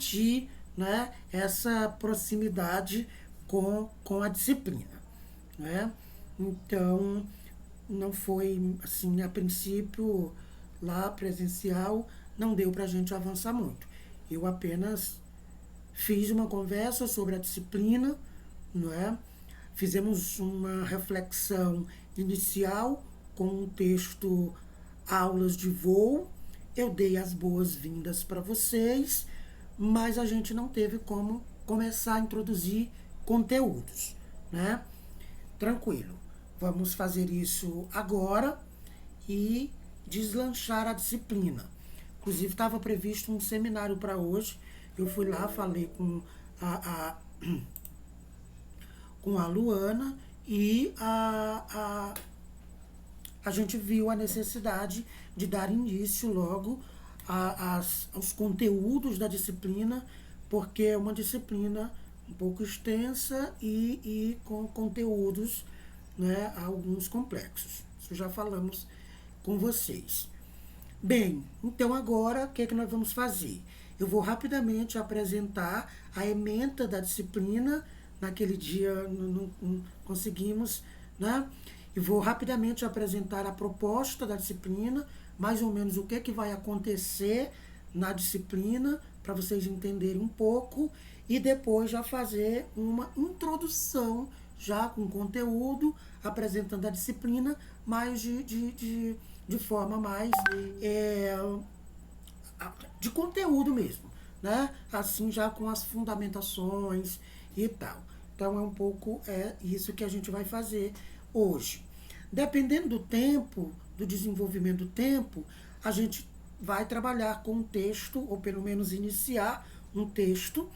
permitir, né, essa proximidade com a disciplina, né? Então, não foi assim, a princípio, lá presencial, não deu para a gente avançar muito. Eu apenas fiz uma conversa sobre a disciplina, não é? Fizemos uma reflexão inicial com um texto Aulas de Voo. Eu dei as boas-vindas para vocês, mas a gente não teve como começar a introduzir conteúdos, né? Tranquilo. Vamos fazer isso agora e deslanchar a disciplina. Inclusive, estava previsto um seminário para hoje. Eu fui lá, falei com a Luana e a gente viu a necessidade de dar início logo aos conteúdos da disciplina, porque é uma disciplina um pouco extensa e com conteúdos, né, alguns complexos. Isso já falamos com vocês. Bem, então agora o que é que nós vamos fazer? Eu vou rapidamente apresentar a ementa da disciplina. Naquele dia não conseguimos, né? E vou rapidamente apresentar a proposta da disciplina, mais ou menos o que é que vai acontecer na disciplina, para vocês entenderem um pouco, e depois já fazer uma introdução, já com conteúdo, apresentando a disciplina, mas de forma mais de conteúdo mesmo, né? Assim, já com as fundamentações e tal. Então, é um pouco isso que a gente vai fazer hoje. Dependendo do tempo, do desenvolvimento do tempo, a gente vai trabalhar com um texto, ou pelo menos iniciar um texto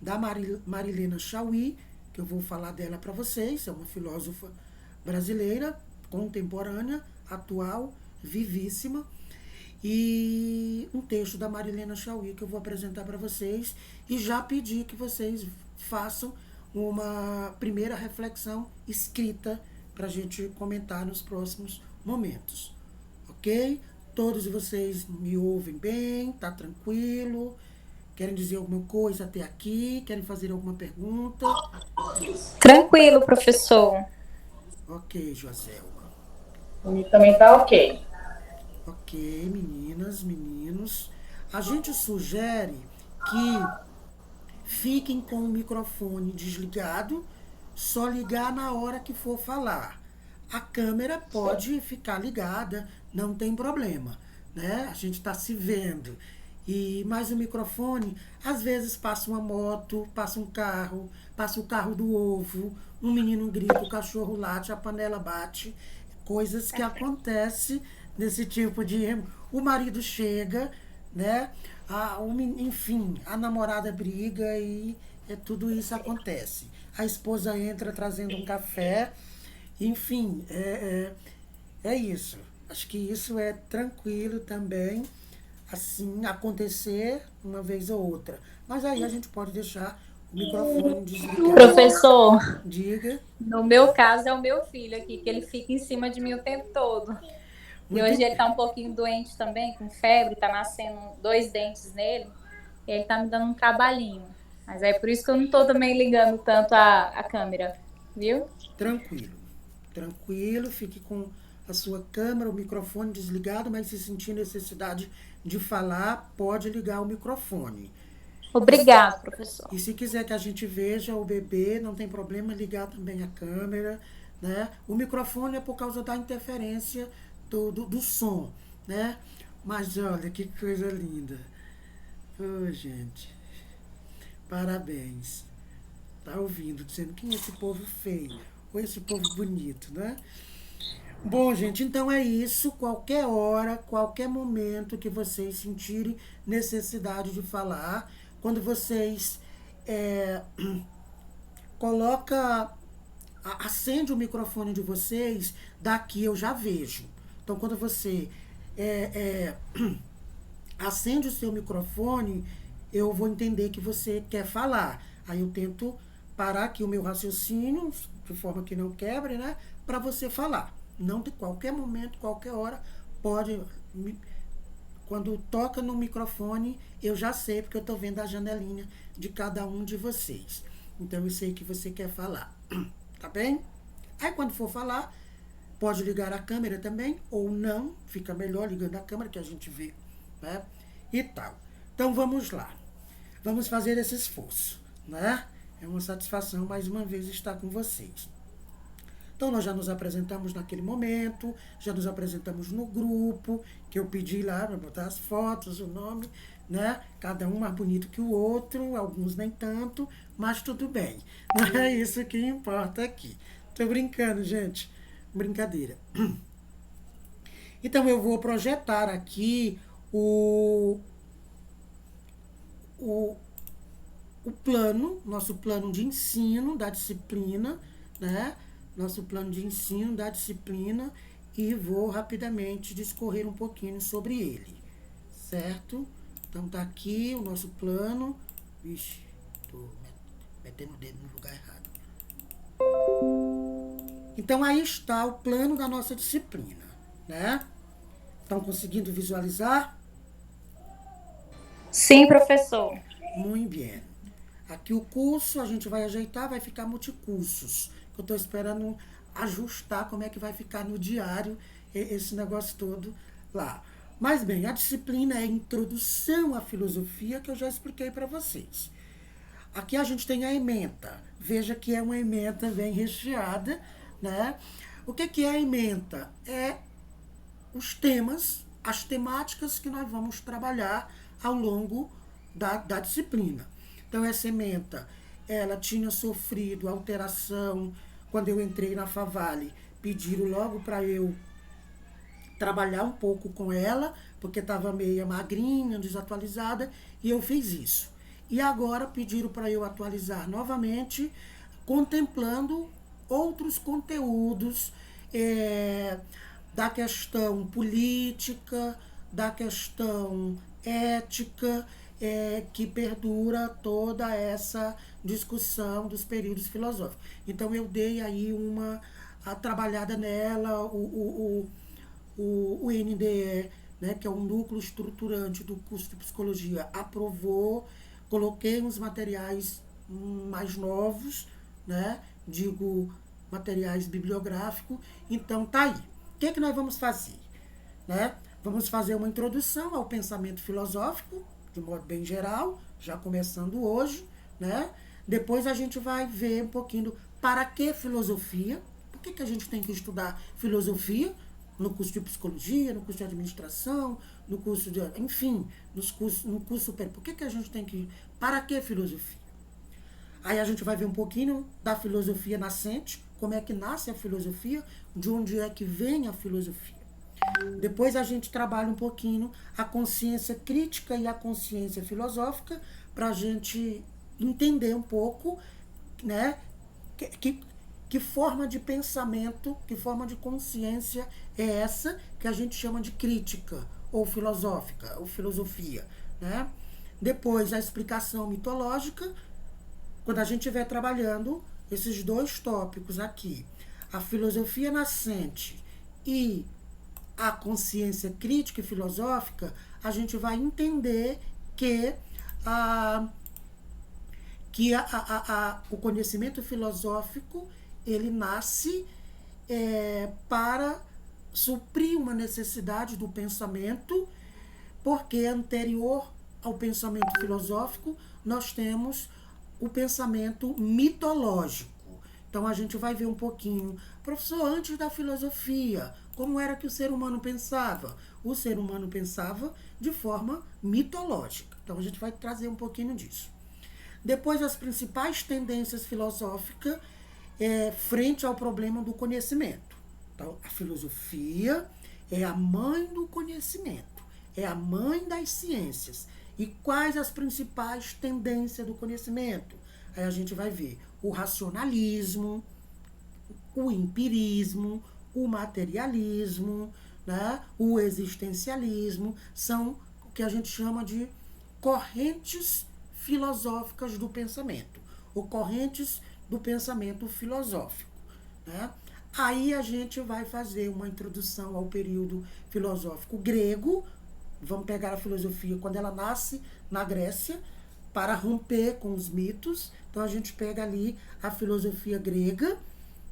da Marilena Chauí, que eu vou falar dela para vocês, é uma filósofa brasileira, contemporânea, atual, vivíssima, e um texto da Marilena Chauí que eu vou apresentar para vocês e já pedir que vocês façam uma primeira reflexão escrita para a gente comentar nos próximos momentos, ok? Todos vocês me ouvem bem, tá tranquilo? Querem dizer alguma coisa até aqui? Querem fazer alguma pergunta? Tranquilo, professor. Ok, Joselma. Comigo também tá ok. Ok, meninas, meninos. A gente sugere que fiquem com o microfone desligado, só ligar na hora que for falar. A câmera pode ficar ligada, não tem problema, né? A gente está se vendo. E mais o microfone, às vezes passa uma moto, passa o carro do ovo, um menino grita, o cachorro late, a panela bate, coisas que acontecem nesse tipo de. O marido chega, né? Enfim, a namorada briga e tudo isso acontece. A esposa entra trazendo um café, enfim, é isso. Acho que isso é tranquilo também, assim, acontecer uma vez ou outra. Mas aí a gente pode deixar o microfone desligado. Professor, Diga. no meu caso é o meu filho aqui, que ele fica em cima de mim o tempo todo. E Muito hoje ele bem. tá um pouquinho doente também, com febre, tá nascendo dois dentes nele. E ele tá me dando um trabalhinho. Mas é por isso que eu não tô também ligando tanto a câmera, viu? Tranquilo. Tranquilo, fique com a sua câmera, o microfone desligado, mas se sentir necessidade de falar, pode ligar o microfone. Obrigado, professor. E se quiser que a gente veja o bebê, não tem problema ligar também a câmera, né? O microfone é por causa da interferência do som, né? Mas olha que coisa linda. Ô, gente, parabéns. Tá ouvindo, dizendo quem é esse povo feio ou esse povo bonito, né? Bom, gente, então é isso. Qualquer hora, qualquer momento que vocês sentirem necessidade de falar, quando vocês é, coloca, acende o microfone de vocês, daqui eu já vejo. Então, quando você acende o seu microfone, eu vou entender que você quer falar. Aí eu tento parar aqui o meu raciocínio, de forma que não quebre, né? Para você falar. Não de qualquer momento, qualquer hora, pode quando toca no microfone, eu já sei, porque eu estou vendo a janelinha de cada um de vocês. Então, eu sei que você quer falar. Tá bem? Aí, quando for falar, pode ligar a câmera também, ou não. Fica melhor ligando a câmera, que a gente vê, né? E tal. Então, vamos lá. Vamos fazer esse esforço, né? É uma satisfação, mais uma vez, estar com vocês. Então, nós já nos apresentamos naquele momento, já nos apresentamos no grupo, que eu pedi lá para botar as fotos, o nome, né? Cada um mais bonito que o outro, alguns nem tanto, mas tudo bem. Não é isso que importa aqui. Tô brincando, gente. Brincadeira. Então, eu vou projetar aqui o plano, nosso plano de ensino da disciplina, né? Nosso plano de ensino da disciplina, e vou rapidamente discorrer um pouquinho sobre ele, certo? Então, tá aqui o nosso plano. Vixe, tô metendo o dedo no lugar errado. Então, aí está o plano da nossa disciplina, né? Estão conseguindo visualizar? Sim, professor. Muito bem. Aqui o curso a gente vai ajeitar, vai ficar multicursos. Eu estou esperando ajustar como é que vai ficar no diário esse negócio todo lá. Mas bem, a disciplina é Introdução à Filosofia, que eu já expliquei para vocês. Aqui a gente tem a ementa. Veja que é uma ementa bem recheada, né? O que é a ementa? É os temas, as temáticas que nós vamos trabalhar ao longo da disciplina. Então, essa ementa, ela tinha sofrido alteração quando eu entrei na Favale. Pediram logo para eu trabalhar um pouco com ela, porque estava meio magrinha, desatualizada, e eu fiz isso. E agora pediram para eu atualizar novamente, contemplando outros conteúdos da questão política, da questão ética, que perdura toda essa discussão dos períodos filosóficos. Então, eu dei aí a trabalhada nela, o NDE, né, que é o núcleo estruturante do curso de psicologia, aprovou, coloquei uns materiais mais novos, né, digo, materiais bibliográficos. Então, tá aí. O que nós vamos fazer? Né? Vamos fazer uma introdução ao pensamento filosófico, de modo bem geral, já começando hoje, né? Depois a gente vai ver um pouquinho para que filosofia, por que a gente tem que estudar filosofia no curso de psicologia, no curso de administração, no curso de, enfim, no curso superior, por que a gente tem que, para que filosofia? Aí a gente vai ver um pouquinho da filosofia nascente, como é que nasce a filosofia, de onde é que vem a filosofia. Depois a gente trabalha um pouquinho a consciência crítica e a consciência filosófica, para a gente entender um pouco, né, que forma de pensamento, que forma de consciência é essa que a gente chama de crítica, ou filosófica, ou filosofia, né? Depois a explicação mitológica, quando a gente estiver trabalhando esses dois tópicos aqui, a filosofia nascente e a consciência crítica e filosófica, a gente vai entender que o conhecimento filosófico, ele nasce para suprir uma necessidade do pensamento, porque anterior ao pensamento filosófico, nós temos o pensamento mitológico. Então, a gente vai ver um pouquinho, professor, antes da filosofia, como era que o ser humano pensava? O ser humano pensava de forma mitológica. Então, a gente vai trazer um pouquinho disso. Depois, as principais tendências filosóficas frente ao problema do conhecimento. Então, a filosofia é a mãe do conhecimento, é a mãe das ciências. E quais as principais tendências do conhecimento? Aí a gente vai ver o racionalismo, o empirismo, o materialismo, né? O existencialismo, são o que a gente chama de correntes filosóficas do pensamento, ou correntes do pensamento filosófico, né? Aí a gente vai fazer uma introdução ao período filosófico grego, vamos pegar a filosofia quando ela nasce na Grécia, para romper com os mitos. Então a gente pega ali a filosofia grega,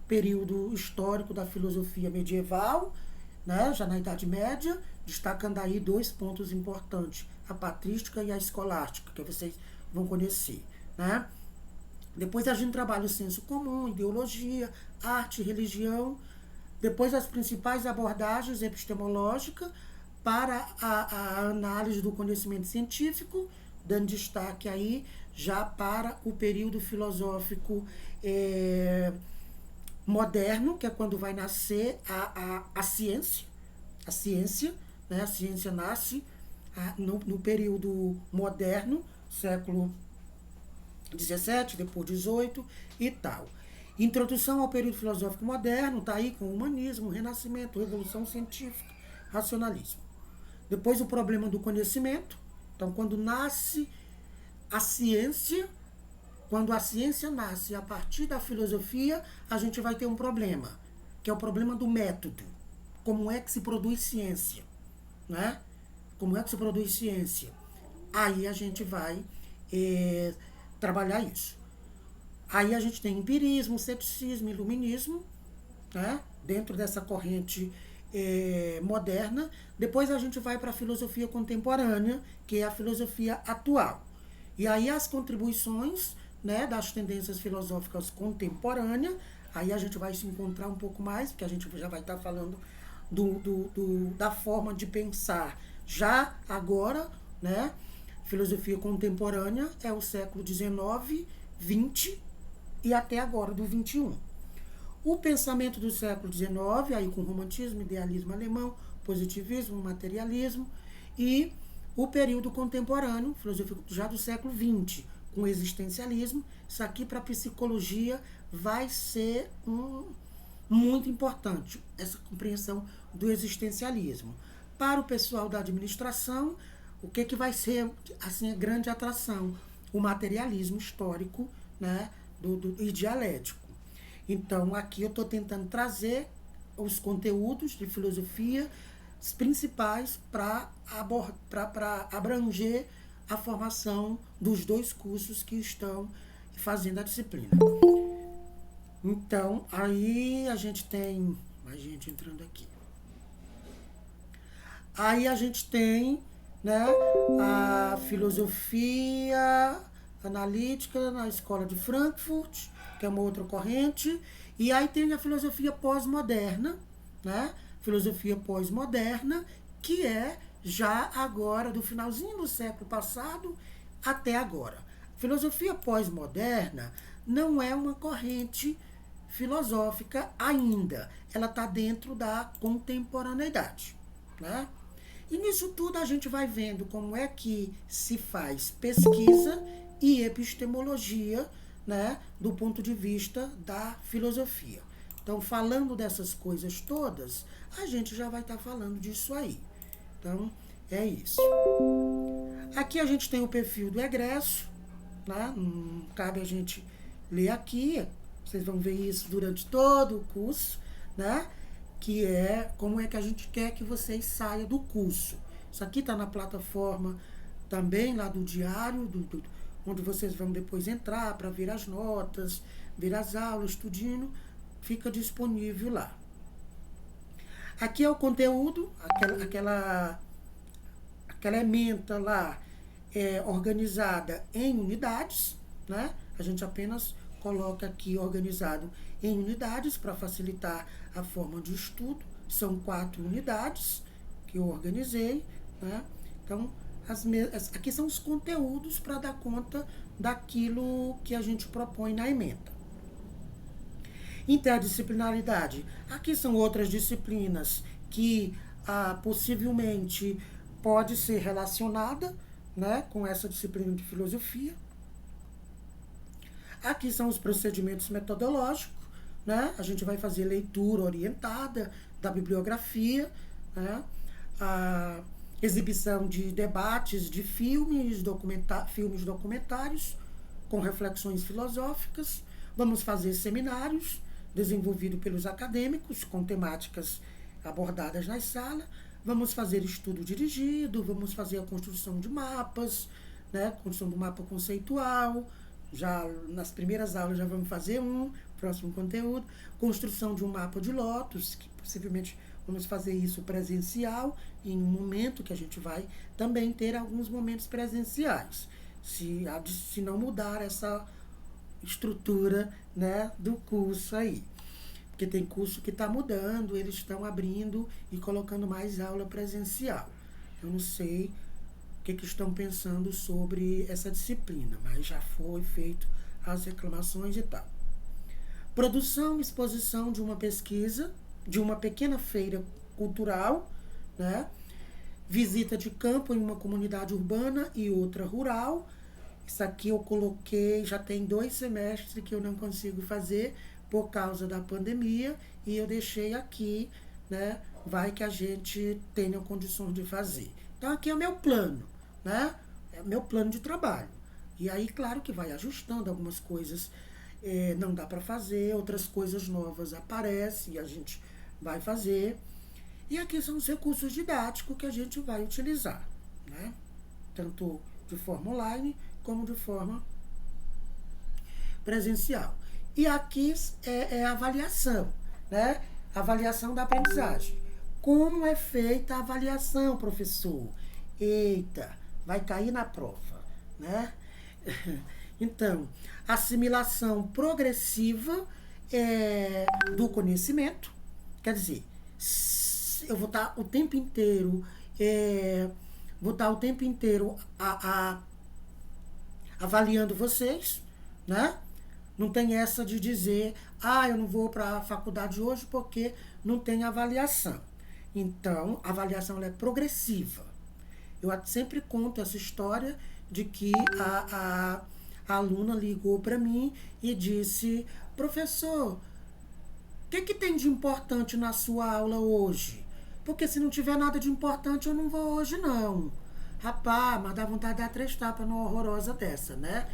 período histórico da filosofia medieval, né, já na Idade Média, destacando aí 2 pontos importantes, a patrística e a escolástica, que vocês vão conhecer, né? Depois a gente trabalha o senso comum, ideologia, arte, religião. Depois as principais abordagens epistemológicas para a análise do conhecimento científico, dando destaque aí já para o período filosófico moderno, que é quando vai nascer a ciência. A ciência, né? A ciência nasce no período moderno, século 17, depois 18 e tal. Introdução ao período filosófico moderno, está aí com o humanismo, renascimento, revolução científica, racionalismo. Depois o problema do conhecimento. Então, quando nasce a ciência, quando a ciência nasce a partir da filosofia, a gente vai ter um problema, que é o problema do método. Como é que se produz ciência, né? Como é que se produz ciência? Aí a gente vai trabalhar isso. Aí a gente tem empirismo, ceticismo, iluminismo, né? Dentro dessa corrente moderna. Depois a gente vai para a filosofia contemporânea, que é a filosofia atual. E aí as contribuições, né, das tendências filosóficas contemporâneas, aí a gente vai se encontrar um pouco mais, porque a gente já vai estar falando da forma de pensar já agora, né? Filosofia contemporânea é o século XIX, XX e até agora, do XXI. O pensamento do século XIX, aí com romantismo, idealismo alemão, positivismo, materialismo, e o período contemporâneo, filosofia já do século XX, com existencialismo. Isso aqui para a psicologia vai ser muito importante, essa compreensão do existencialismo. Para o pessoal da administração, o que vai ser assim, a grande atração? O materialismo histórico, né, e dialético. Então, aqui eu estou tentando trazer os conteúdos de filosofia principais para abranger a formação dos 2 cursos que estão fazendo a disciplina. Então, aí a gente tem mais gente entrando aqui. Aí a gente tem, né, a filosofia analítica na escola de Frankfurt, que é uma outra corrente, e aí tem a filosofia pós-moderna, né? Filosofia pós-moderna, que é já agora, do finalzinho do século passado até agora. Filosofia pós-moderna não é uma corrente filosófica ainda, ela está dentro da contemporaneidade, né? E nisso tudo a gente vai vendo como é que se faz pesquisa e epistemologia, né, do ponto de vista da filosofia. Então, falando dessas coisas todas, a gente já vai estar falando disso aí. Então, é isso. Aqui a gente tem o perfil do egresso, né? Não cabe a gente ler aqui, vocês vão ver isso durante todo o curso, né? Que é como é que a gente quer que vocês saiam do curso. Isso aqui está na plataforma também, lá do diário, onde vocês vão depois entrar para ver as notas, ver as aulas, estudando, fica disponível lá. Aqui é o conteúdo, aquela ementa lá organizada em unidades, né? A gente apenas coloca aqui organizado em unidades para facilitar a forma de estudo. São 4 unidades que eu organizei, né? Então, aqui são os conteúdos para dar conta daquilo que a gente propõe na ementa. Interdisciplinaridade. Aqui são outras disciplinas que possivelmente pode ser relacionada, né, com essa disciplina de filosofia. Aqui são os procedimentos metodológicos, né? A gente vai fazer leitura orientada da bibliografia, né? A exibição de debates de filmes documentários com reflexões filosóficas. Vamos fazer seminários desenvolvidos pelos acadêmicos com temáticas abordadas na sala. vamos fazer estudo dirigido, vamos fazer a construção de mapas, né? Construção do mapa conceitual. Já nas primeiras aulas já vamos fazer próximo conteúdo. Construção de um mapa de lotos, que possivelmente vamos fazer isso presencial, em um momento que a gente vai também ter alguns momentos presenciais, se não mudar essa estrutura, né, do curso aí. Porque tem curso que está mudando, eles estão abrindo e colocando mais aula presencial. Eu não sei o que estão pensando sobre essa disciplina, mas já foi feito as reclamações e tal. Produção e exposição de uma pesquisa, de uma pequena feira cultural, né? Visita de campo em uma comunidade urbana e outra rural. Isso aqui eu coloquei, já tem 2 semestres que eu não consigo fazer por causa da pandemia, e eu deixei aqui, né? Vai que a gente tenha condições de fazer. Então aqui é o meu plano, né? É o meu plano de trabalho. E aí, claro que vai ajustando algumas coisas, não dá para fazer, outras coisas novas aparecem e a gente vai fazer. E aqui são os recursos didáticos que a gente vai utilizar, né? Tanto de forma online como de forma presencial. E aqui é a avaliação, né? Avaliação da aprendizagem. Como é feita a avaliação, professor? Eita, vai cair na prova, né? Então, assimilação progressiva do conhecimento, quer dizer, eu vou estar o tempo inteiro, avaliando vocês, né? Não tem essa de dizer, eu não vou para a faculdade hoje porque não tem avaliação. Então, a avaliação ela é progressiva. Eu sempre conto essa história de que a aluna ligou para mim e disse, professor, o que tem de importante na sua aula hoje? Porque se não tiver nada de importante, eu não vou hoje, não. Rapaz, mas dá vontade de dar 3 tapas numa horrorosa dessa, né?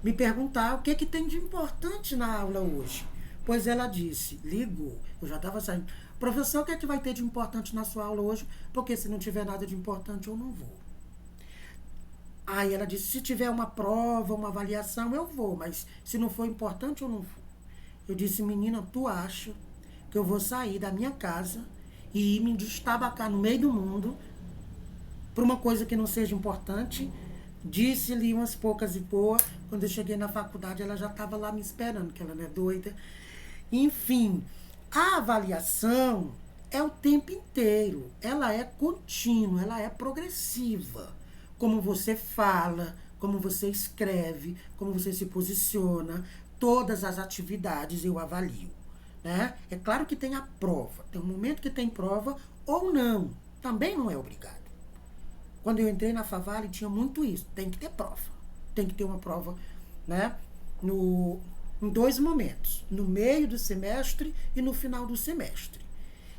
Me perguntar o que tem de importante na aula hoje. Pois ela disse, ligou, eu já estava saindo. Professor, o que vai ter de importante na sua aula hoje? Porque se não tiver nada de importante, eu não vou. Aí ela disse, se tiver uma prova, uma avaliação, eu vou. Mas se não for importante, eu não vou. Eu disse, menina, tu acha que eu vou sair da minha casa e ir me destabacar no meio do mundo por uma coisa que não seja importante? Disse-lhe umas poucas e boas. Quando eu cheguei na faculdade, ela já estava lá me esperando, que ela não é doida. Enfim, a avaliação é o tempo inteiro. Ela é contínua, ela é progressiva. Como você fala, como você escreve, como você se posiciona, todas as atividades eu avalio, né? É claro que tem a prova. Tem um momento que tem prova ou não. Também não é obrigado. Quando eu entrei na Favale, tinha muito isso. Tem que ter prova. Tem que ter uma prova, né? Em 2 momentos. No meio do semestre e no final do semestre.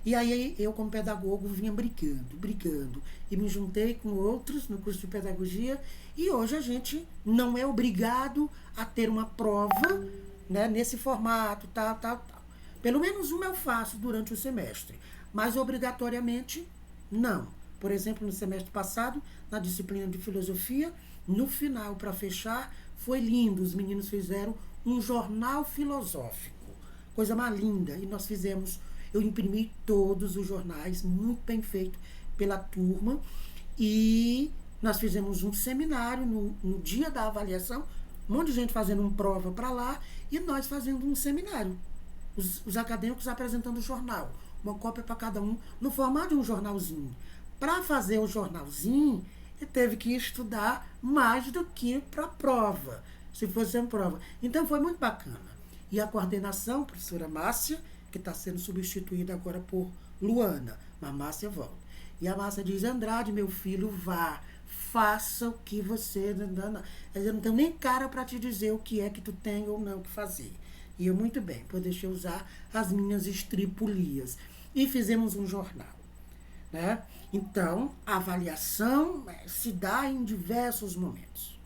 E aí eu, como pedagogo, vinha brigando. E me juntei com outros no curso de pedagogia. E hoje a gente não é obrigado a ter uma prova, né, nesse formato, tal. Pelo menos uma eu faço durante o semestre. Mas obrigatoriamente, não. Por exemplo, no semestre passado, na disciplina de filosofia, no final, para fechar, foi lindo. Os meninos fizeram um jornal filosófico. Coisa mais linda. E nós fizemos, eu imprimi todos os jornais, muito bem feito pela turma. E nós fizemos um seminário no dia da avaliação, um monte de gente fazendo uma prova para lá, e nós fazendo um seminário. Os acadêmicos apresentando o jornal. Uma cópia para cada um, no formato de um jornalzinho. Para fazer o jornalzinho, ele teve que estudar mais do que para a prova, se fosse uma prova. Então, foi muito bacana. E a coordenação, a professora Márcia, que está sendo substituída agora por Luana, mas Márcia volta. E a Márcia diz, Andrade, meu filho, vá, faça o que você... Eu não tenho nem cara para te dizer o que é que tu tem ou não que fazer. E eu, muito bem, pois deixei usar as minhas estripulias. E fizemos um jornal, né? Então, a avaliação se dá em diversos momentos.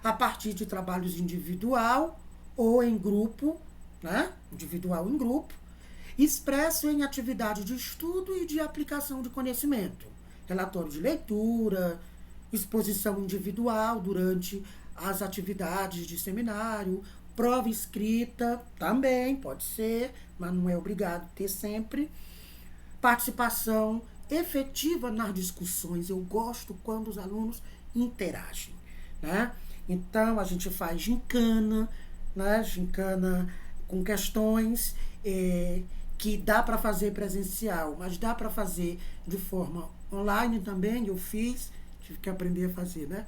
A partir de trabalhos individual ou em grupo, né? Individual em grupo. expresso em atividade de estudo e de aplicação de conhecimento. Relatório de leitura, exposição individual durante as atividades de seminário, prova escrita também, pode ser, mas não é obrigado ter sempre. Participação efetiva nas discussões. Eu gosto quando os alunos interagem, né? Então, a gente faz gincana, né? Gincana com questões que dá para fazer presencial, mas dá para fazer de forma online também. Eu fiz, tive que aprender a fazer, né?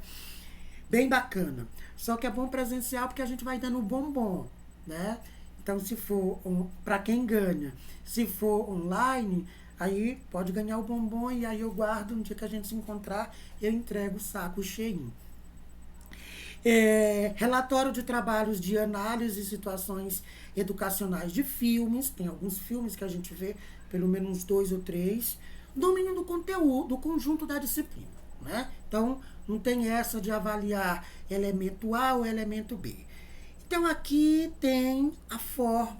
Bem bacana. Só que é bom presencial porque a gente vai dando bombom, né? Então, se for para quem ganha, se for online, aí pode ganhar o bombom e aí eu guardo, no dia que a gente se encontrar, eu entrego o saco cheinho. Relatório de trabalhos de análise de situações educacionais de filmes. Tem alguns filmes que a gente vê, pelo menos 2 ou 3. Domínio do conteúdo, do conjunto da disciplina, né? Então, não tem essa de avaliar elemento A ou elemento B. Então, aqui tem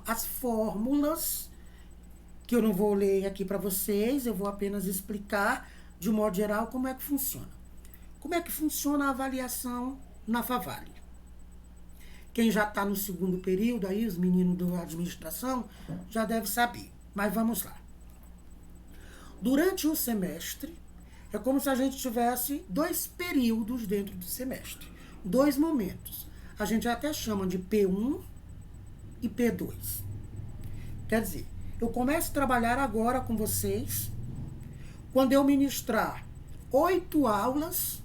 as fórmulas, que eu não vou ler aqui para vocês, eu vou apenas explicar, de modo geral, como é que funciona. Como é que funciona a avaliação na Favale? Quem já está no segundo período, aí, os meninos da administração, já deve saber. Mas vamos lá. Durante o semestre, é como se a gente tivesse 2 períodos dentro do semestre. 2 momentos. A gente até chama de P1 e P2. Quer dizer, eu começo a trabalhar agora com vocês quando eu ministrar 8 aulas,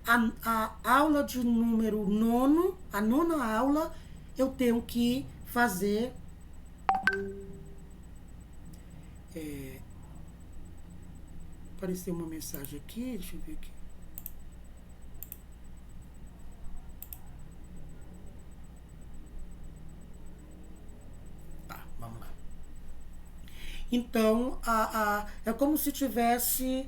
a aula de número 9, a 9ª aula, eu tenho que fazer apareceu uma mensagem aqui, deixa eu ver aqui. Tá, vamos lá. Então, é como se tivesse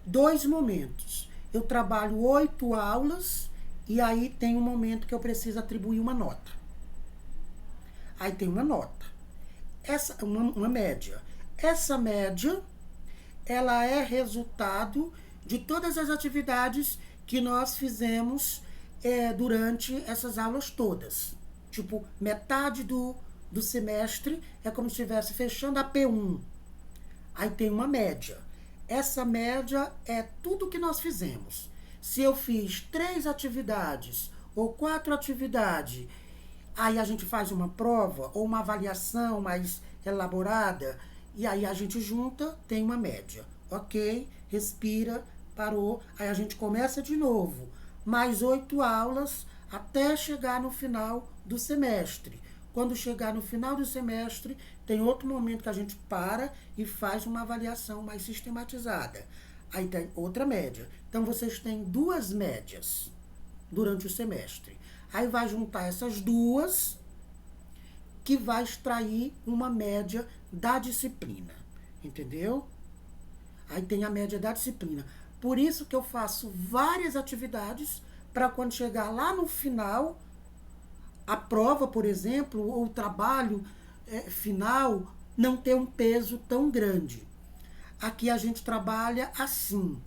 2 momentos. Eu trabalho 8 aulas e aí tem um momento que eu preciso atribuir uma nota. Aí tem uma nota. Uma média. Essa média, ela é resultado de todas as atividades que nós fizemos durante essas aulas todas. Tipo, metade do semestre é como se estivesse fechando a P1. Aí tem uma média. Essa média é tudo que nós fizemos. Se eu fiz 3 atividades ou 4 atividades, aí a gente faz uma prova ou uma avaliação mais elaborada, e aí a gente junta, tem uma média. Ok, respira, parou, aí a gente começa de novo. Mais 8 aulas até chegar no final do semestre. Quando chegar no final do semestre, tem outro momento que a gente para e faz uma avaliação mais sistematizada. Aí tem outra média. Então, vocês têm 2 médias durante o semestre. Aí vai juntar essas 2, que vai extrair uma média da disciplina. Entendeu? Aí tem a média da disciplina. Por isso que eu faço várias atividades para quando chegar lá no final, a prova, por exemplo, ou o trabalho final, não ter um peso tão grande. Aqui a gente trabalha assim.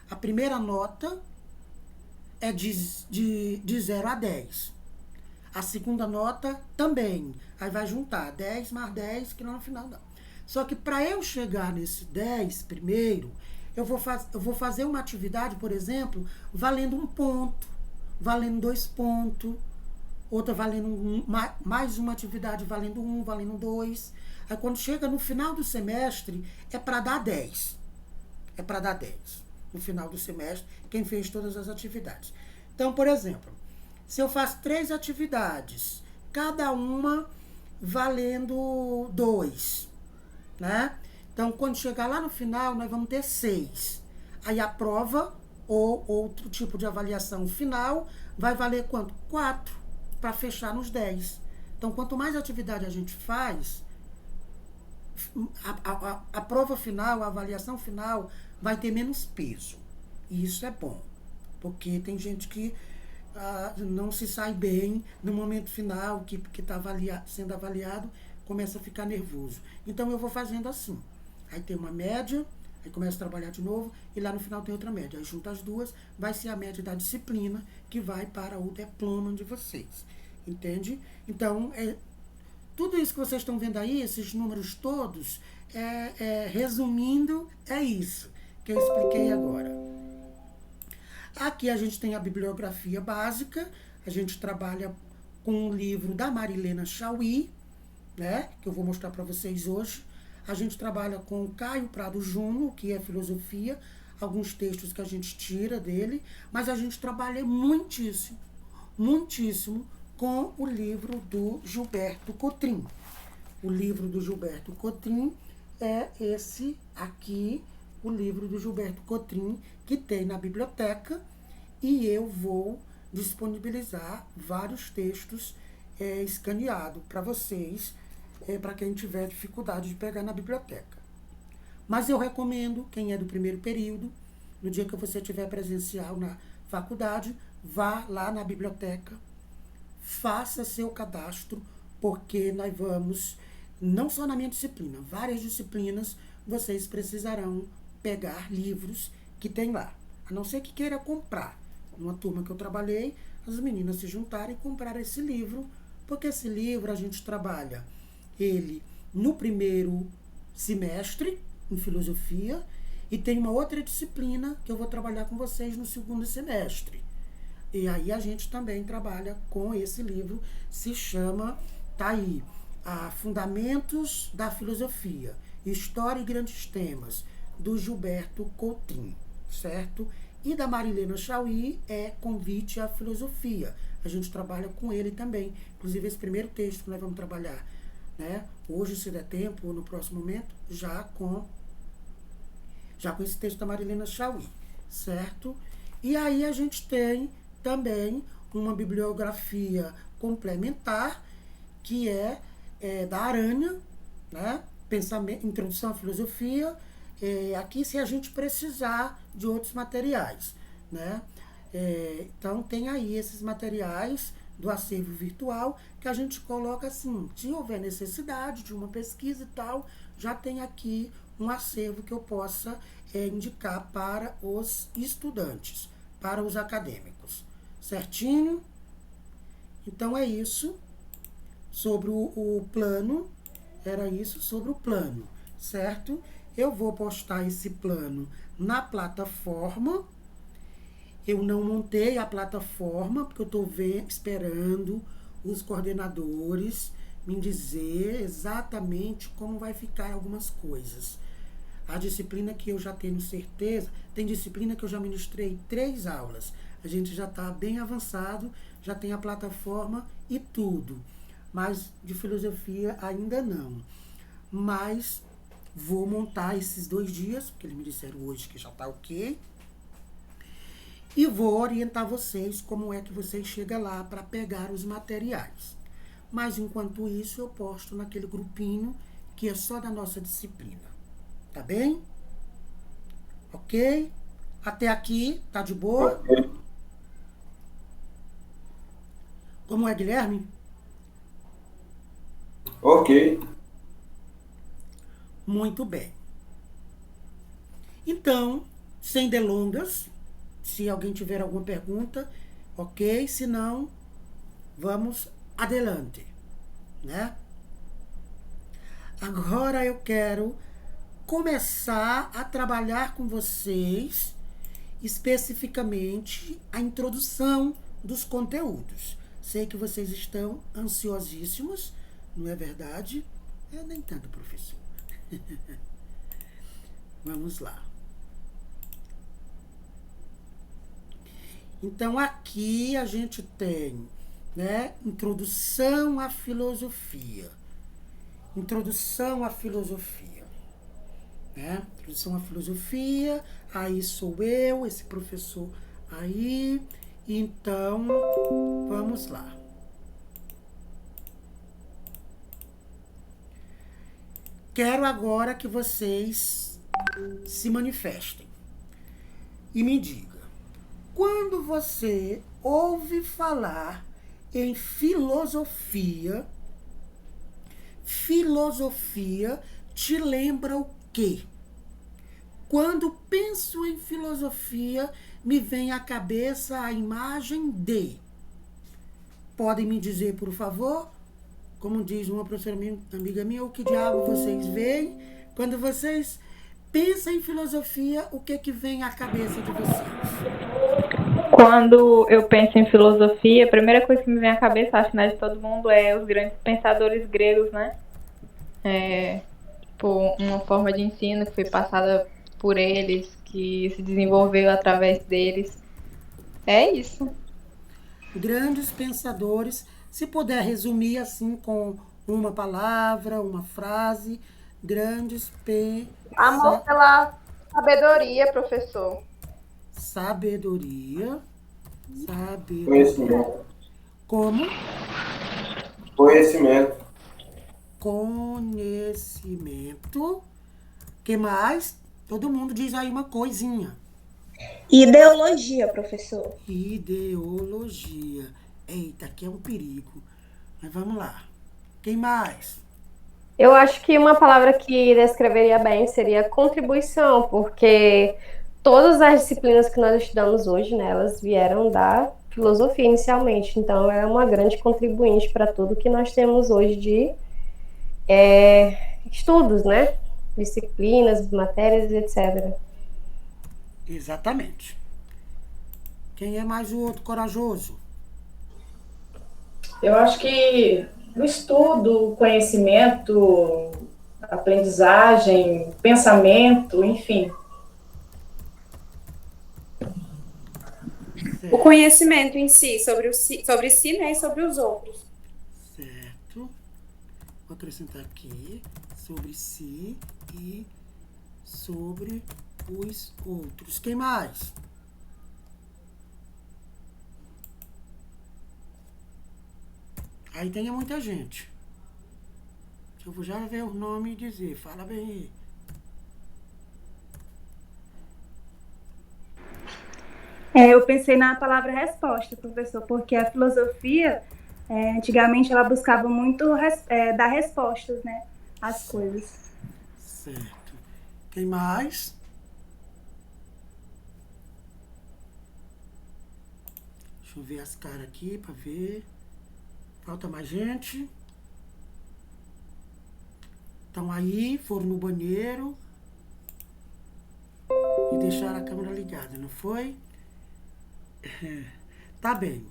A primeira nota é de 0 a 10. A segunda nota também. Aí vai juntar 10 mais 10, que não no final não. Só que para eu chegar nesse 10 primeiro, eu vou fazer uma atividade, por exemplo, valendo 1 ponto, valendo 2 pontos, outra valendo mais uma atividade valendo 1, valendo 2. Aí quando chega no final do semestre, é para dar 10. É para dar 10. No final do semestre, quem fez todas as atividades. Então, por exemplo, se eu faço 3 atividades, cada uma valendo 2, né? Então, quando chegar lá no final, nós vamos ter 6. Aí a prova ou outro tipo de avaliação final vai valer quanto? 4, para fechar nos 10. Então, quanto mais atividade a gente faz, a prova final, a avaliação final vai ter menos peso. E isso é bom, porque tem gente que não se sai bem no momento final, que está sendo avaliado, começa a ficar nervoso. Então eu vou fazendo assim. Aí tem uma média, aí começa a trabalhar de novo, e lá no final tem outra média. Aí junta as duas, vai ser a média da disciplina, que vai para o diploma de vocês. Entende? Então, tudo isso que vocês estão vendo aí, esses números todos, resumindo, é isso que eu expliquei agora. Aqui a gente tem a bibliografia básica, a gente trabalha com um livro da Marilena Chauí, né, que eu vou mostrar para vocês hoje. A gente trabalha com o Caio Prado Júnior, que é filosofia, alguns textos que a gente tira dele, mas a gente trabalha muitíssimo, muitíssimo com o livro do Gilberto Cotrim. O livro do Gilberto Cotrim é esse aqui, o livro do Gilberto Cotrim, que tem na biblioteca, e eu vou disponibilizar vários textos escaneados para vocês, para quem tiver dificuldade de pegar na biblioteca. Mas eu recomendo, quem é do primeiro período, no dia que você tiver presencial na faculdade, vá lá na biblioteca, faça seu cadastro, porque nós vamos, não só na minha disciplina, várias disciplinas, vocês precisarão pegar livros que tem lá. A não ser que queira comprar. Numa turma que eu trabalhei, as meninas se juntaram e compraram esse livro, porque esse livro a gente trabalha ele no primeiro semestre, em filosofia, e tem uma outra disciplina que eu vou trabalhar com vocês no segundo semestre. E aí a gente também trabalha com esse livro, se chama, tá aí, Fundamentos da Filosofia, História e Grandes Temas, do Gilberto Cotrim, certo? E da Marilena Chauí é Convite à Filosofia. A gente trabalha com ele também. Inclusive, esse primeiro texto que nós vamos trabalhar, né, hoje, se der tempo, ou no próximo momento, já com esse texto da Marilena Chauí, certo? E aí a gente tem também uma bibliografia complementar, que é da Aranha, né? Introdução à Filosofia, aqui se a gente precisar de outros materiais, né? Então tem aí esses materiais do acervo virtual que a gente coloca assim, se houver necessidade de uma pesquisa e tal, já tem aqui um acervo que eu possa indicar para os estudantes, para os acadêmicos. Certinho? Então é isso sobre o plano, era isso sobre o plano, certo? Eu vou postar esse plano na plataforma. Eu não montei a plataforma, porque eu estou esperando os coordenadores me dizer exatamente como vai ficar algumas coisas. A disciplina que eu já tenho certeza, tem disciplina que eu já ministrei 3 aulas. A gente já está bem avançado, já tem a plataforma e tudo. Mas de filosofia ainda não. Mas vou montar esses 2 dias, porque eles me disseram hoje que já está ok. E vou orientar vocês como é que vocês chegam lá para pegar os materiais. Mas enquanto isso eu posto naquele grupinho que é só da nossa disciplina. Tá bem? Ok? Até aqui, tá de boa? Ok. Como é, Guilherme? Ok. Muito bem. Então, sem delongas, se alguém tiver alguma pergunta, ok? Se não, vamos adelante, né? Agora eu quero começar a trabalhar com vocês especificamente a introdução dos conteúdos. Sei que vocês estão ansiosíssimos, não é verdade? Nem tanto, professor. Vamos lá. Então, aqui a gente tem, né, introdução à filosofia. Introdução à filosofia. Né? Introdução à filosofia. Aí sou eu, esse professor aí. Então, vamos lá. Quero agora que vocês se manifestem e me digam quando você ouve falar em filosofia, filosofia te lembra o quê? Quando penso em filosofia, me vem à cabeça a imagem de. Podem me dizer, por favor? Como diz uma professora amiga minha, o que diabo vocês veem? Quando vocês pensam em filosofia, o que vem à cabeça de vocês? Quando eu penso em filosofia, a primeira coisa que me vem à cabeça, acho, né, de todo mundo, é os grandes pensadores gregos, né? Por uma forma de ensino que foi passada por eles, que se desenvolveu através deles. É isso. Grandes pensadores, se puder resumir assim com uma palavra, uma frase, grandes Amor pela sabedoria, professor. sabedoria, sabedoria. Conhecimento. Como? Conhecimento. Conhecimento. Que mais? Todo mundo diz aí uma coisinha. Ideologia, professor. Ideologia. Eita, aqui é um perigo. Mas vamos lá. Quem mais? Eu acho que uma palavra que descreveria bem seria contribuição, porque todas as disciplinas que nós estudamos hoje, né, elas vieram da filosofia inicialmente. Então, é uma grande contribuinte para tudo que nós temos hoje de estudos, né? Disciplinas, matérias, etc. Exatamente. Quem é mais o outro corajoso? Eu acho que o estudo, o conhecimento, aprendizagem, pensamento, enfim. O conhecimento em si, sobre si, né, e sobre os outros. Certo. Vou acrescentar aqui sobre si e sobre os outros. Quem mais? Aí tem muita gente. Eu vou já ver o nome e dizer. Fala bem aí. Eu pensei na palavra resposta, professor, porque a filosofia, antigamente, ela buscava muito dar respostas, né, às coisas. Certo. Quem mais? Deixa eu ver as caras aqui para ver. Falta mais gente. Estão aí, foram no banheiro e deixaram a câmera ligada, não foi? Tá bem.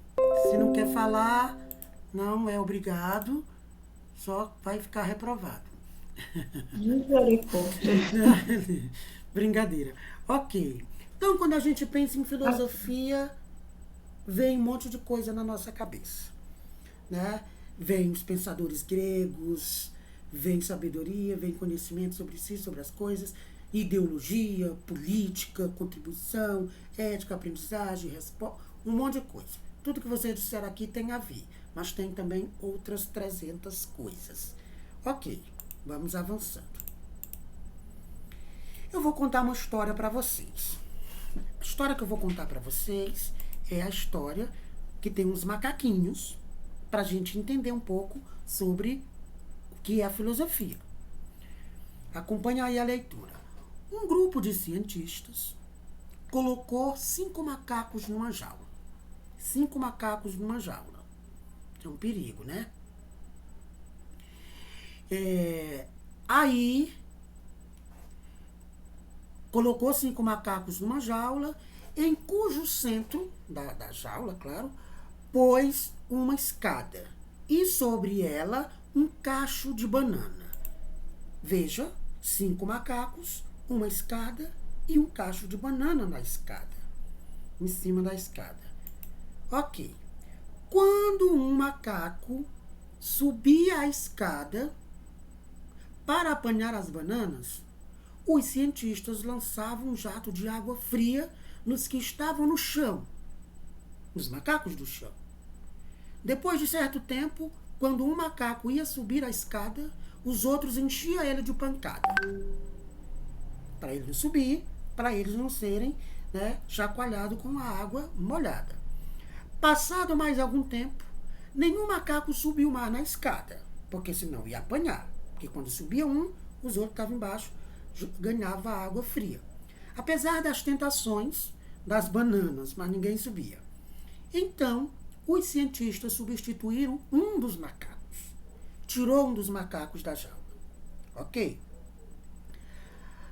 Se não quer falar, não é obrigado, só vai ficar reprovado. Misericórdia. Brincadeira. Ok. Então, quando a gente pensa em filosofia, vem um monte de coisa na nossa cabeça, né? Vem os pensadores gregos, vem sabedoria, vem conhecimento sobre si, sobre as coisas, ideologia, política, contribuição, ética, aprendizagem, um monte de coisa. Tudo que vocês disseram aqui tem a ver, mas tem também outras 300 coisas. Ok, vamos avançando. Eu vou contar uma história para vocês. A história que eu vou contar para vocês é a história que tem uns macaquinhos, para a gente entender um pouco sobre o que é a filosofia. Acompanha aí a leitura. Um grupo de cientistas colocou 5 macacos numa jaula. 5 macacos numa jaula. É um perigo, né? Aí, colocou 5 macacos numa jaula, em cujo centro da jaula, claro, pôs uma escada e sobre ela um cacho de banana. Veja, 5 macacos, uma escada e um cacho de banana na escada, em cima da escada. Ok. Quando um macaco subia a escada para apanhar as bananas, os cientistas lançavam um jato de água fria nos que estavam no chão, nos macacos do chão. Depois de certo tempo, quando um macaco ia subir a escada, os outros enchiam ele de pancada. Para ele não subir, para eles não serem né, chacoalhado com a água molhada. Passado mais algum tempo, nenhum macaco subiu mais na escada, porque senão ia apanhar. Porque quando subia um, os outros estavam embaixo, ganhava água fria. Apesar das tentações das bananas, mas ninguém subia. Então, os cientistas substituíram um dos macacos. Tirou um dos macacos da jaula. Ok?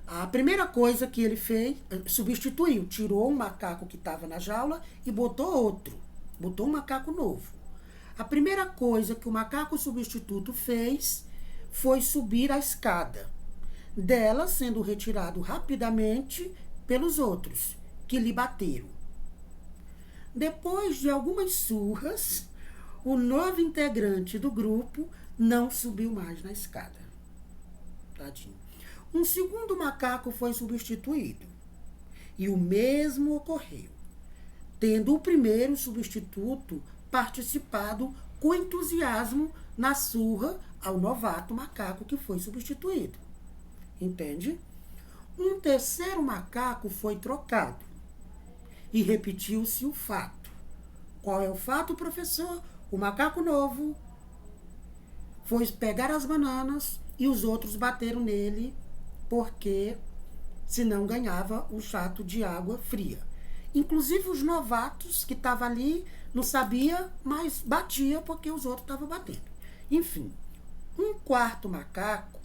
A primeira coisa que ele fez, substituiu, tirou um macaco que estava na jaula e botou outro. Botou um macaco novo. A primeira coisa que o macaco substituto fez foi subir a escada, dela sendo retirado rapidamente pelos outros, que lhe bateram. Depois de algumas surras, o novo integrante do grupo não subiu mais na escada. Tadinho. Um segundo macaco foi substituído. E o mesmo ocorreu, tendo o primeiro substituto participado com entusiasmo na surra ao novato macaco que foi substituído. Entende? Um terceiro macaco foi trocado. E repetiu-se o fato. Qual é o fato, professor? O macaco novo foi pegar as bananas e os outros bateram nele porque senão ganhava um jato de água fria. Inclusive os novatos que estavam ali não sabia, mas batia porque os outros estavam batendo. Enfim, um quarto macaco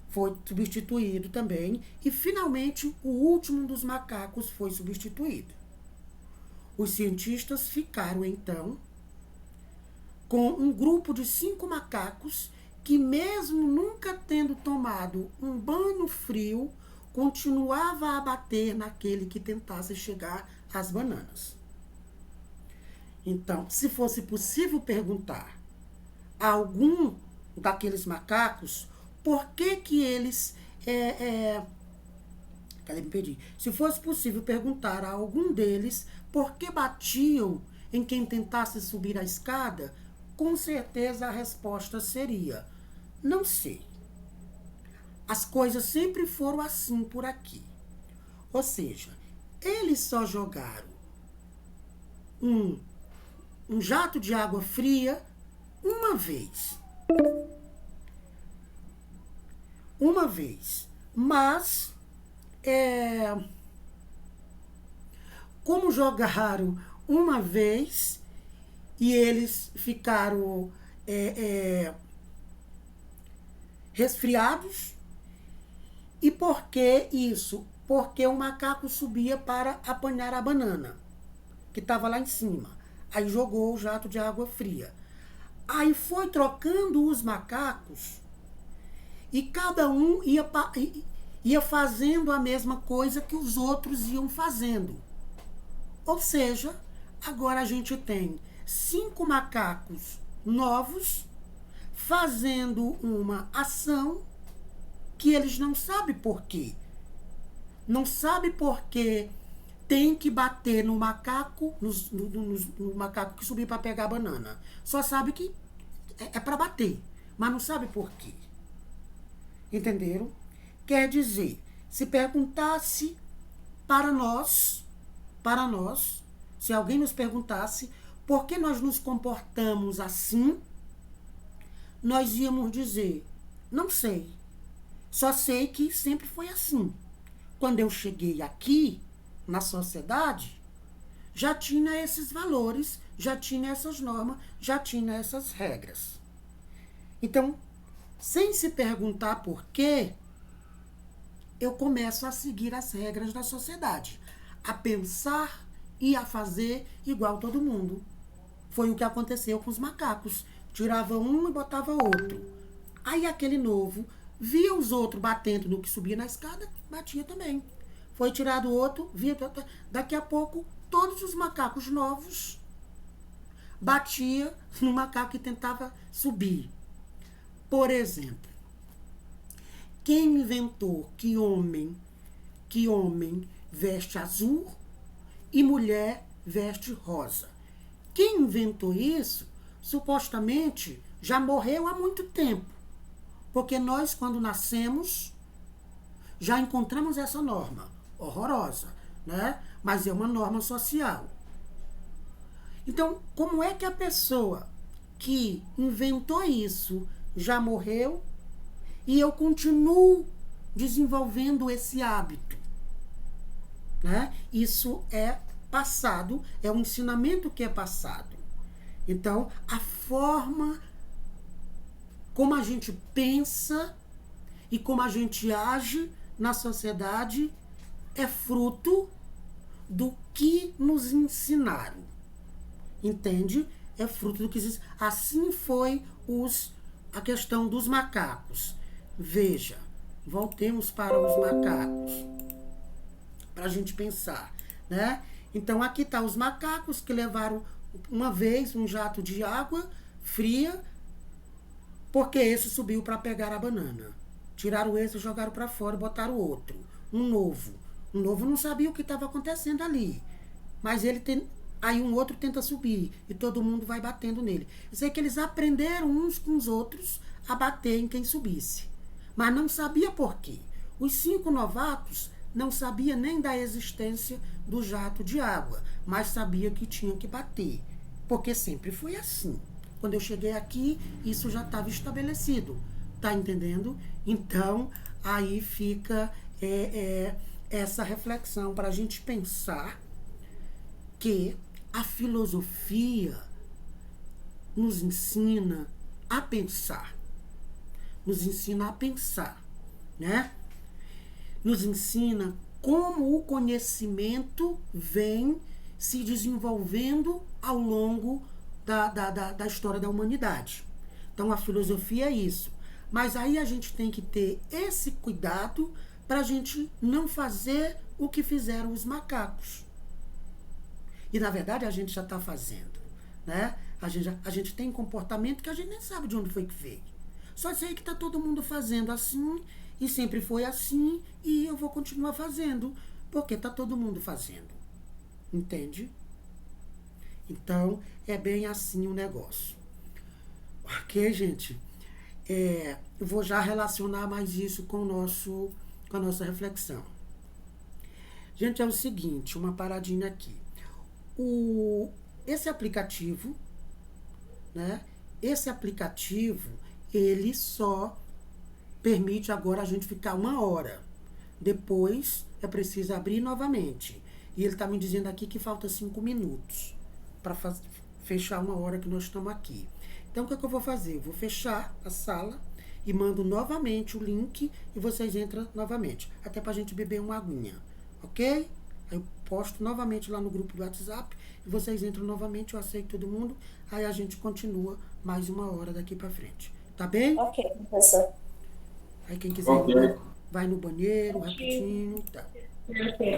foi substituído também e finalmente o último dos macacos foi substituído. Os cientistas ficaram então com um grupo de 5 macacos que, mesmo nunca tendo tomado um banho frio, continuava a bater naquele que tentasse chegar às bananas. Então, se fosse possível perguntar a algum daqueles macacos por que eles... Cadê? Me perdi. Se fosse possível perguntar a algum deles por que batiam em quem tentasse subir a escada, com certeza a resposta seria: não sei. As coisas sempre foram assim por aqui. Ou seja, eles só jogaram um jato de água fria uma vez. Uma vez. Mas, como jogaram uma vez e eles ficaram resfriados, e por que isso? Porque o macaco subia para apanhar a banana, que estava lá em cima. Aí jogou o jato de água fria. Aí foi trocando os macacos e cada um ia fazendo a mesma coisa que os outros iam fazendo. Ou seja, agora a gente tem 5 macacos novos fazendo uma ação que eles não sabem por quê. Não sabem por quê tem que bater no macaco, no macaco que subiu para pegar a banana. Só sabe que é para bater, mas não sabe por quê. Entenderam? Quer dizer, se perguntasse para nós, se alguém nos perguntasse por que nós nos comportamos assim, nós íamos dizer: não sei. Só sei que sempre foi assim. Quando eu cheguei aqui, na sociedade, já tinha esses valores, já tinha essas normas, já tinha essas regras. Então, sem se perguntar por quê, eu começo a seguir as regras da sociedade, a pensar e a fazer igual todo mundo. Foi o que aconteceu com os macacos. Tirava um e botava outro. Aí aquele novo via os outros batendo no que subia na escada, batia também. Foi tirado outro, via... Daqui a pouco, todos os macacos novos batia no macaco que tentava subir. Por exemplo, quem inventou que homem veste azul e mulher veste rosa? Quem inventou isso, supostamente, já morreu há muito tempo. Porque nós, quando nascemos, já encontramos essa norma horrorosa. né? Mas é uma norma social. Então, como é que a pessoa que inventou isso já morreu e eu continuo desenvolvendo esse hábito, né? Isso é passado, é um ensinamento que é passado. Então, a forma como a gente pensa e como a gente age na sociedade é fruto do que nos ensinaram. Entende? É fruto do que existe. Assim foi a questão dos macacos. Veja, voltemos para os macacos, para a gente pensar, né? Então, aqui tá os macacos que levaram uma vez um jato de água fria, porque esse subiu para pegar a banana. Tiraram esse, jogaram para fora e botaram outro. Um novo. Um novo não sabia o que estava acontecendo ali. Mas aí um outro tenta subir e todo mundo vai batendo nele. Isso é que eles aprenderam uns com os outros a bater em quem subisse. Mas não sabia por quê. Os 5 novatos não sabia nem da existência do jato de água, mas sabia que tinha que bater. Porque sempre foi assim. Quando eu cheguei aqui, isso já estava estabelecido. Tá entendendo? Então, aí fica essa reflexão para a gente pensar que a filosofia nos ensina a pensar. Nos ensina a pensar, né? Nos ensina como o conhecimento vem se desenvolvendo ao longo da história da humanidade. Então, a filosofia é isso. Mas aí a gente tem que ter esse cuidado para a gente não fazer o que fizeram os macacos. E, na verdade, a gente já está fazendo, né? A gente tem comportamento que a gente nem sabe de onde foi que veio. Só sei que está todo mundo fazendo assim, e sempre foi assim, e eu vou continuar fazendo, porque está todo mundo fazendo. Entende? Então, é bem assim o negócio. Ok, gente? Eu vou já relacionar mais isso com a nossa reflexão. Gente, é o seguinte, uma paradinha aqui. Esse aplicativo, né? Esse aplicativo, ele só permite agora a gente ficar 1 hora. Depois é preciso abrir novamente. E ele está me dizendo aqui que falta 5 minutos para fechar 1 hora que nós estamos aqui. Então, o que eu vou fazer? Eu vou fechar a sala e mando novamente o link e vocês entram novamente. Até para a gente beber uma aguinha. Ok? Aí eu posto novamente lá no grupo do WhatsApp e vocês entram novamente, eu aceito todo mundo. Aí a gente continua mais 1 hora daqui para frente. Tá bem? Ok, professor. Aí quem quiser vai no banheiro rapidinho. Tá. Ok.